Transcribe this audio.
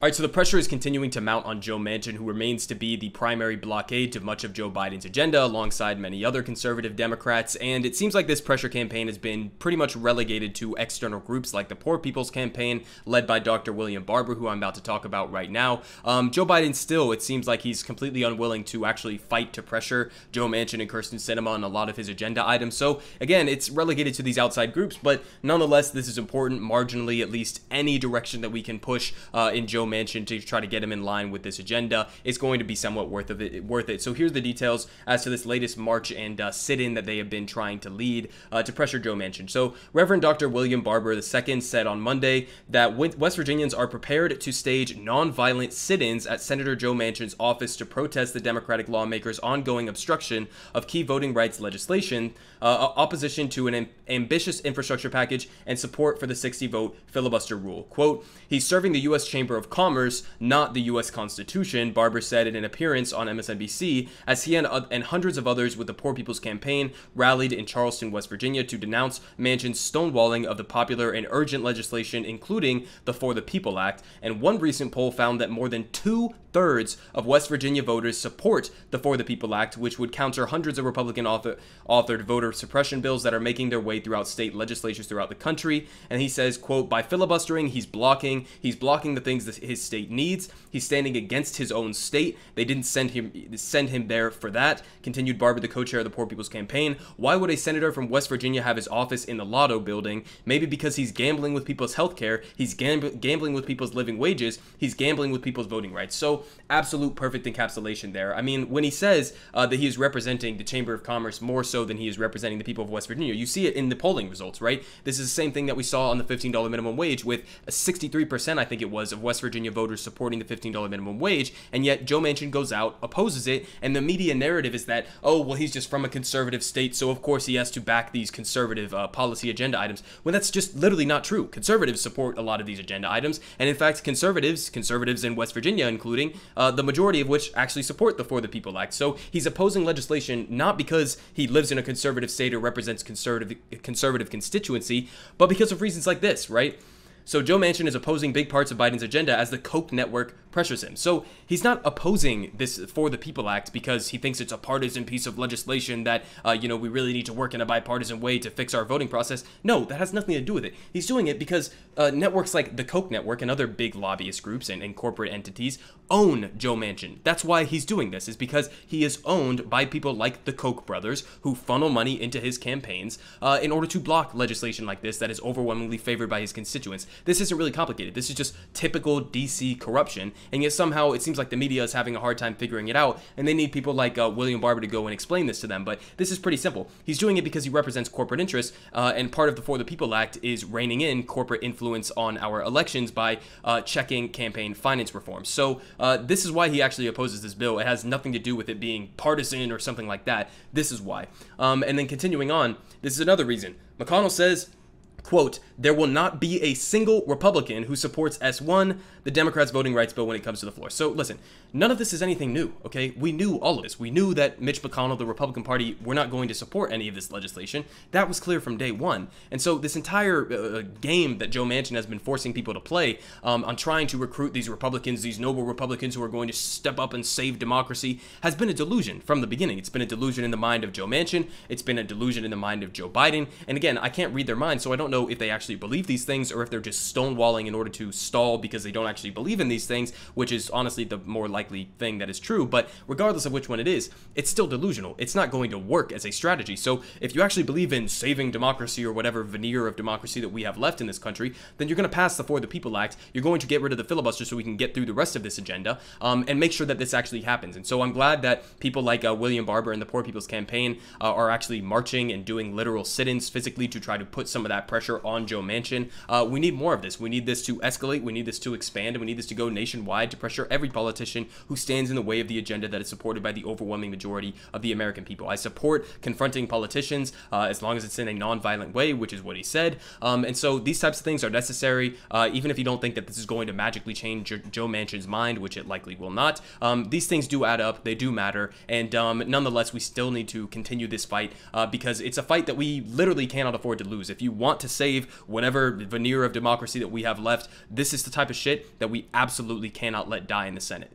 All right, so the pressure is continuing to mount on Joe Manchin, who remains to be the primary blockade to much of Joe Biden's agenda, alongside many other conservative Democrats. And it seems like this pressure campaign has been pretty much relegated to external groups like the Poor People's Campaign, led by Dr. William Barber, who I'm about to talk about right now. Joe Biden still, it seems like he's completely unwilling to actually fight to pressure Joe Manchin and Kyrsten Sinema on a lot of his agenda items. So again, it's relegated to these outside groups, but nonetheless, this is important, marginally, at least any direction that we can push in Joe Manchin to try to get him in line with this agenda is going to be somewhat worth it. So here's the details as to this latest march and sit-in that they have been trying to lead to pressure Joe Manchin. So Reverend Dr. William Barber II said on Monday that West Virginians are prepared to stage nonviolent sit-ins at Senator Joe Manchin's office to protest the Democratic lawmakers' ongoing obstruction of key voting rights legislation, opposition to an ambitious infrastructure package, and support for the 60-vote filibuster rule. Quote, "He's serving the U.S. Chamber of Commerce, not the U.S. Constitution," Barber said in an appearance on MSNBC, as he and hundreds of others with the Poor People's Campaign rallied in Charleston, West Virginia to denounce Manchin's stonewalling of the popular and urgent legislation, including the For the People Act. And one recent poll found that more than 2/3 of West Virginia voters support the For the People Act, which would counter hundreds of Republican-authored voter suppression bills that are making their way throughout state legislatures throughout the country. And he says, quote, "By filibustering, he's blocking the things that his state needs. He's standing against his own state. They didn't send him there for that," continued Barber, the co-chair of the Poor People's Campaign. "Why would a senator from West Virginia have his office in the Lotto building? Maybe because he's gambling with people's health care. He's gambling with people's living wages. He's gambling with people's voting rights." So absolute perfect encapsulation there. I mean, when he says that he is representing the Chamber of Commerce more so than he is representing the people of West Virginia, you see it in the polling results, right? This is the same thing that we saw on the $15 minimum wage, with 63%, I think it was, of West Virginia voters supporting the $15 minimum wage, and yet Joe Manchin goes out, opposes it, and the media narrative is that, oh, well, he's just from a conservative state, so of course he has to back these conservative policy agenda items, when that's just literally not true. Conservatives support a lot of these agenda items, and in fact, conservatives in West Virginia, including the majority of which actually support the For the People Act. So he's opposing legislation not because he lives in a conservative state or represents conservative constituency, but because of reasons like this, right? So Joe Manchin is opposing big parts of Biden's agenda as the Koch network pressures him. So he's not opposing this For the People Act because he thinks it's a partisan piece of legislation that, we really need to work in a bipartisan way to fix our voting process. No, that has nothing to do with it. He's doing it because networks like the Koch network and other big lobbyist groups and corporate entities own Joe Manchin. That's why he's doing this, is because he is owned by people like the Koch brothers who funnel money into his campaigns in order to block legislation like this that is overwhelmingly favored by his constituents. This isn't really complicated. This is just typical DC corruption, and yet somehow it seems like the media is having a hard time figuring it out, and they need people like William Barber to go and explain this to them. But this is pretty simple. He's doing it because he represents corporate interests, and part of the For the People Act is reining in corporate influence on our elections by checking campaign finance reform. So this is why he actually opposes this bill. It has nothing to do with it being partisan or something like that. This is why. And then continuing on, this is another reason. McConnell says, quote, "There will not be a single Republican who supports S1, the Democrats' voting rights bill, when it comes to the floor." So listen, none of this is anything new, okay? We knew all of this. We knew that Mitch McConnell, the Republican Party, were not going to support any of this legislation. That was clear from day one. And so this entire game that Joe Manchin has been forcing people to play on trying to recruit these Republicans, these noble Republicans who are going to step up and save democracy, has been a delusion from the beginning. It's been a delusion in the mind of Joe Manchin. It's been a delusion in the mind of Joe Biden. And again, I can't read their minds, so I don't know if they actually believe these things or if they're just stonewalling in order to stall because they don't actually believe in these things, which is honestly the more likely thing that is true. But regardless of which one it is, it's still delusional. It's not going to work as a strategy. So if you actually believe in saving democracy or whatever veneer of democracy that we have left in this country, then you're going to pass the For the People Act. You're going to get rid of the filibuster so we can get through the rest of this agenda and make sure that this actually happens. And so I'm glad that people like William Barber and the Poor People's Campaign are actually marching and doing literal sit-ins physically to try to put some of that pressure on Joe Manchin. We need more of this. We need this to escalate. We need this to expand, and we need this to go nationwide to pressure every politician who stands in the way of the agenda that is supported by the overwhelming majority of the American people. I support confronting politicians as long as it's in a non-violent way, which is what he said. And so these types of things are necessary, even if you don't think that this is going to magically change Joe Manchin's mind, which it likely will not. These things do add up. They do matter. And nonetheless, we still need to continue this fight because it's a fight that we literally cannot afford to lose. If you want to save whatever veneer of democracy that we have left. This is the type of shit that we absolutely cannot let die in the Senate.